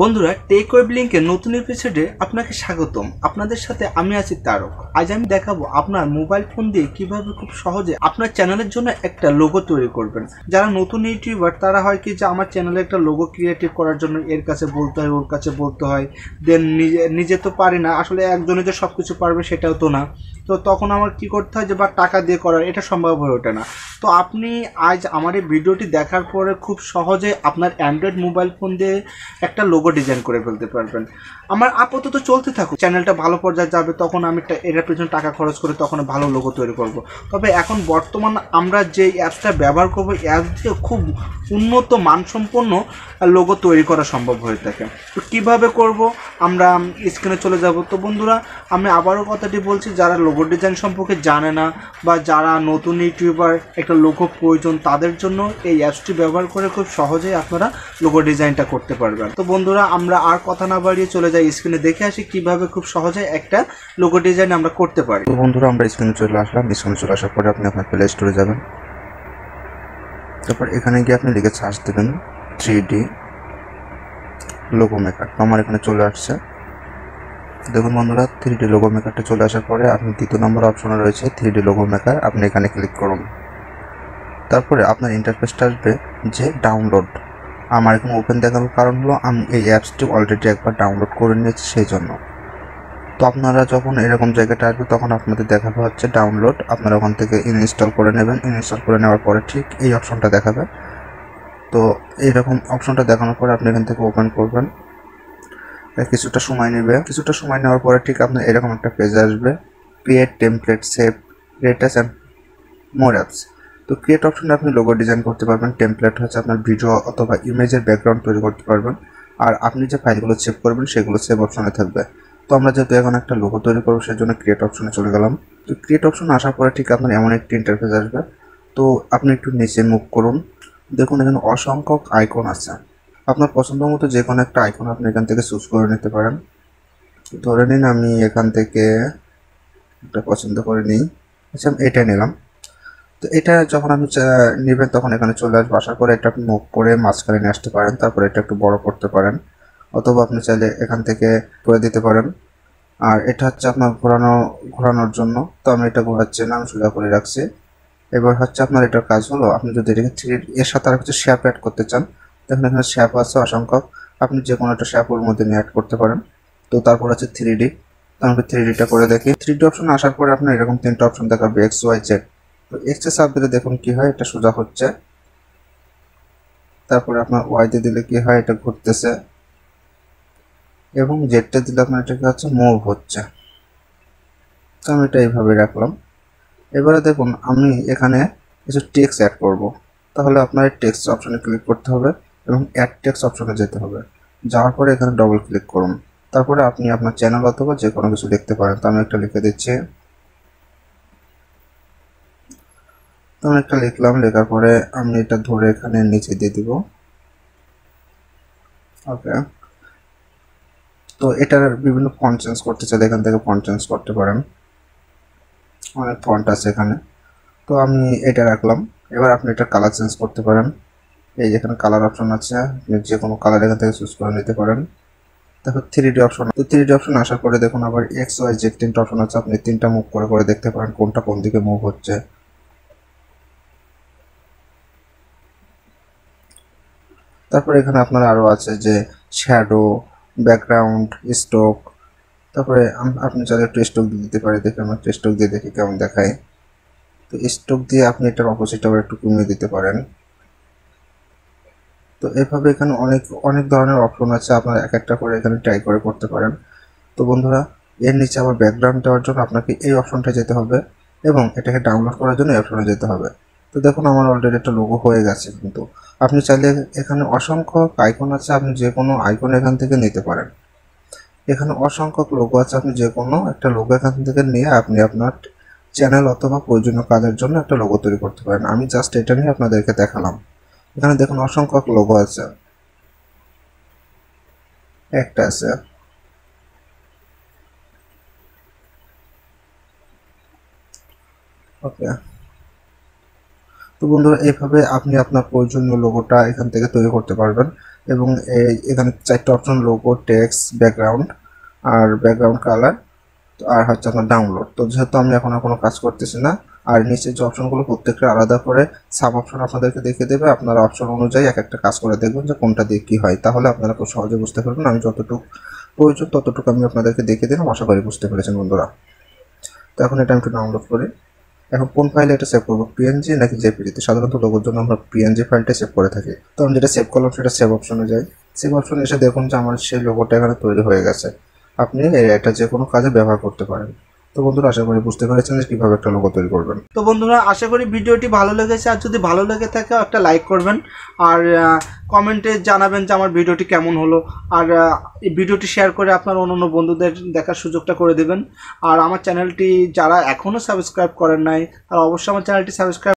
বন্ধুরা, টেক ওয়েবলিংকের নতুন এপিসোডে আপনাকে স্বাগতম। আপনাদের সাথে আমি আছি তারক। আজ আমি দেখাবো আপনার মোবাইল ফোন দিয়ে কিভাবে খুব সহজে আপনার চ্যানেলের জন্য একটা লোগো তৈরি করবেন। যারা নতুন ইউটিউবার তারা হয় কি যে আমার চ্যানেলে একটা লোগো ক্রিয়েটিভ করার জন্য এর কাছে বলতে হয়, ওর কাছে বলতে হয়, দেন নিজে তো পারি না। আসলে একজনে যে সব কিছু পারবে সেটাও তো না। তো তখন আমার কি করতে হয় যে বা টাকা দিয়ে করার এটা সম্ভব হয়ে ওঠে না। তো আপনি আজ আমার এই ভিডিওটি দেখার পরে খুব সহজে আপনার অ্যান্ড্রয়েড মোবাইল ফোন দিয়ে একটা লোগো ডিজাইন করে ফেলতে পারবেন। আমার আপাতত চলতে থাকুক, চ্যানেলটা ভালো পর্যায়ে যাবে তখন আমি এটার পেছনে টাকা খরচ করে তখন ভালো লোগো তৈরি করব। তবে এখন বর্তমান আমরা যে অ্যাপসটা ব্যবহার করব, অ্যাপ দিয়ে খুব উন্নত মানসম্পন্ন লোগো তৈরি করা সম্ভব হয়ে থাকে। তো কীভাবে করব আমরা স্ক্রিনে চলে যাব। তো বন্ধুরা, আমি আবারও কথাটি বলছি, যারা লোগো ডিজাইন সম্পর্কে জানে না বা যারা নতুন ইউটিউবার একটা লোগো প্রয়োজন তাদের জন্য এই অ্যাপসটি ব্যবহার করে খুব সহজেই আপনারা লোগো ডিজাইনটা করতে পারবেন। তো বন্ধুরা, আমরা আর কথা না বাড়িয়ে চলে যাই স্ক্রিনে, দেখে আসি কিভাবে খুব সহজে একটা লোগো ডিজাইন আমরা করতে পারি। তো বন্ধুরা, আমরা স্ক্রিনে চলে আসলাম। স্ক্রিনে চলে আসার পরে আপনি আপনার প্লে স্টোরে যাবেন। তারপর এখানে গিয়ে আপনি লিখে সার্চ দেবেন 3D লোগো মেকার। তো আমার এখানে চলে আসছে। দেখুন বন্ধুরা, 3D লোগো মেকারটা চলে আসার পরে আপনি দ্বিতীয় নম্বর অপশনে রয়েছে 3D লোগো মেকার, আপনি এখানে ক্লিক করুন। তারপরে আপনার ইন্টারফেসটা আসবে যে ডাউনলোড। আমার এখানে ওপেন দেখানোর কারণ হলো আমি এই অ্যাপসটি অলরেডি একবার ডাউনলোড করে নিয়েছি, সেই জন্য। তো আপনারা যখন এরকম জায়গাটা আসবে তখন আপনাদের দেখাবে হচ্ছে ডাউনলোড। আপনারা ওখান থেকে ইনস্টল করে নেবেন। ইনস্টল করে নেওয়ার পরে ঠিক এই অপশনটা দেখাবে। তো এইরকম অপশনটা দেখানোর পরে আপনি এখান থেকে ওপেন করবেন। কিছুটা সময় নেবে। কিছুটা সময় নেওয়ার পরে ঠিক আপনার এরকম একটা পেজ আসবে, ক্রিয়েট টেমপ্লেট, সেভ, রেটাস অ্যান্ড মোর অ্যাপস। তো ক্রিয়েট অপশনে আপনি লোগো ডিজাইন করতে পারবেন। টেমপ্লেট হচ্ছে আপনার ভিডিও অথবা ইমেজের ব্যাকগ্রাউন্ড তৈরি করতে পারবেন। আর আপনি যে ফাইলগুলো সেভ করবেন সেগুলো সেভ অপশনে থাকবে। তো আমরা যেহেতু এখন একটা লোগো তৈরি করবো সেই জন্য ক্রিয়েট অপশনে চলে গেলাম। তো ক্রিয়েট অপশনে আসার পরে ঠিক আপনার এমন একটি ইন্টারফেস আসবে। তো আপনি একটু নিচে মুভ করুন। দেখুন এখানে অসংখ্য আইকন আছে। আপনার পছন্দ মতো যে কোনো একটা আইকন আপনি এখান থেকে চুজ করে নিতে পারেন। ধরে নিন আমি এখান থেকে একটা পছন্দ করে নিই। আচ্ছা, আমি এটা নিলাম। তো এটা যখন আপনি নেবেন তখন এখানে চলে আসবে। আসার পরে এটা আপনি মুভ করে মাঝখানে নিয়ে আসতে পারেন। তারপরে এটা একটু বড় করতে পারেন, অথবা আপনি চাইলে এখান থেকে করে দিতে পারেন। আর এটা হচ্ছে আপনার ঘোরানোর জন্য। তো আমি এটা ঘোরাচ্ছি না, আমি সোজা করে রাখছি। এবার হচ্ছে আপনার এটার কাজ হলো, আপনি যদি এটাকে এর সাথে আর কিছু শ্যাপ অ্যাড করতে চান, তখন এখানে শ্যাপ আছে অসংখ্য। আপনি যে কোনো একটা শ্যাপ ওর মধ্যে নিয়ে অ্যাড করতে পারেন। তো তারপর আছে 3D। তো আমি 3Dটা করে দেখি। 3D অপশন আসার পরে আপনার এরকম তিনটা অপশন দেখাবে, এক্স, ওয়াই, জেড। তো এক্সে চাপ দিলে দেখুন কি হয়, এটা সোজা হচ্ছে। তারপরে আপনার ওয়াইতে দিলে কি হয়, এটা ঘুরতেছে। এবং জেডটা দিলে আপনার এটা কি হচ্ছে, মুভ হচ্ছে। তো আমি এটা এইভাবে রাখলাম। এবারে দেখুন আমি এখানে কিছু টেক্সট অ্যাড করব। তাহলে আপনার টেক্সট অপশনে ক্লিক করতে হবে এবং অ্যাড টেক্সট অপশনে যেতে হবে। যাওয়ার পরে এখানে ডবল ক্লিক করুন। তারপরে আপনি আপনার চ্যানেল অথবা যে কোনো কিছু লিখতে পারেন। তো আমি একটা লিখে দিচ্ছি। তো আমি একটা লিখলাম। লেখার পরে আমি এটা ধরে এখানে নিচে দিয়ে দিব। ওকে। তো এটার বিভিন্ন ফন্ট চেঞ্জ করতে চাইলে এখান থেকে ফন্ট চেঞ্জ করতে পারেন। অনেক ফন্ট আছে এখানে। তো আমি এটা রাখলাম। এবার আপনি এটা কালার চেঞ্জ করতে পারেন। এই যেখানে কালার অপশন আছে, আপনি যে কোনো কালার এখান থেকে চুজ করে নিতে পারেন। তারপর 3D অপশন। তো 3D অপশন আসার পরে দেখুন আবার এক্স, ওয়াই, জেড তিনটা অপশন আছে। আপনি তিনটা মুভ করে করে দেখতে পারেন কোনটা কোন দিকে মুভ হচ্ছে। তারপরে এখানে আপনার আরও আছে যে শ্যাডো, ব্যাকগ্রাউন্ড, স্ট্রোক। তারপরে আপনি চাইলে একটু স্ট্রোক দিয়ে দিতে পারেন। দেখে আমরা একটু স্ট্রোক দিয়ে দেখি কেমন দেখায়। তো স্ট্রোক দিয়ে আপনি এটার অপোজিট আবার একটু কমিয়ে দিতে পারেন। তো এভাবে এখানে অনেক অনেক ধরনের অপশন আছে, আপনারা এক একটা করে এখানে ট্রাই করে করতে পারেন। তো বন্ধুরা, এর নিচে আবার ব্যাকগ্রাউন্ড দেওয়ার জন্য আপনাকে এই অপশনটা যেতে হবে এবং এটাকে ডাউনলোড করার জন্য এই অপশনে যেতে হবে। তো দেখুন আমার অলরেডি একটা লোগো হয়ে গেছে। কিন্তু আপনি চাইলে এখানে অসংখ্য আইকন আছে, আপনি যে কোনো আইকন এখান থেকে নিতে পারেন। এখানে অসংখ্য লোগো আছে, আপনি যে কোনো একটা লোগো এখান থেকে নিয়ে আপনি আপনার চ্যানেল অথবা প্রয়োজনীয় কাজের জন্য একটা লোগো তৈরি করতে পারেন। আমি জাস্ট এটা নিয়ে আপনাদেরকে দেখালাম। এখানে দেখুন অসংখ্য লোগো আছে। একটা আছে। ওকে। তো তো বন্ধুরা এইভাবে আপনি আপনার প্রয়োজনীয় লোগোটা এখান থেকে তৈরি করতে পারবেন। এবং এখানে 4টা অপশন, লোগো, টেক্সট, ব্যাকগ্রাউন্ড আর ব্যাকগ্রাউন্ড কালার আর হচ্ছে আপনার ডাউনলোড। তো যেহেতু আমি এখন আর কোনো কাজ করতেছি না, আর নিচে যে অপশনগুলো প্রত্যেকটা আলাদা করে সাব অপশন আপনাদেরকে দেখিয়ে দেবে। আপনারা অপশন অনুযায়ী এক একটা কাজ করে দেখবেন যে কোনটা দিয়ে কী হয়, তাহলে আপনারা খুব সহজে বুঝতে পারবেন। আমি যতটুকু প্রয়োজন ততটুকু আমি আপনাদেরকে দেখিয়ে দিলাম, আশা করি বুঝতে পেরেছেন বন্ধুরা। তো এখন এটা আমি একটু ডাউনলোড করি। এখন কোন ফাইলে এটা সেভ করবো, পিএনজি নাকি জেপিজিতে? সাধারণত লোগোর জন্য আমরা পিএনজি ফাইলটা সেভ করে থাকি। তো আমি যেটা সেভ করলাম সেটা সেভ অপশনে যাই। সেভ অপশনে এসে দেখুন যে আমার সেই লোগোটা এখানে তৈরি হয়ে গেছে। আপনি এটা যে কোনো কাজে ব্যবহার করতে পারেন। তো বন্ধুরা আশা করি বুঝতে পেরেছেন যে কীভাবে একটা লোগো তৈরি করবেন। তো বন্ধুরা আশা করি ভিডিওটি ভালো লেগেছে, আর যদি ভালো লেগে থাকে একটা লাইক করবেন, আর কমেন্টে জানাবেন যে আমার ভিডিওটি কেমন হলো, আর এই ভিডিওটি শেয়ার করে আপনার অন্য বন্ধুদের দেখার সুযোগটা করে দেবেন। আর আমার চ্যানেলটি যারা এখনও সাবস্ক্রাইব করেন নাই তারা অবশ্যই আমার চ্যানেলটি সাবস্ক্রাইব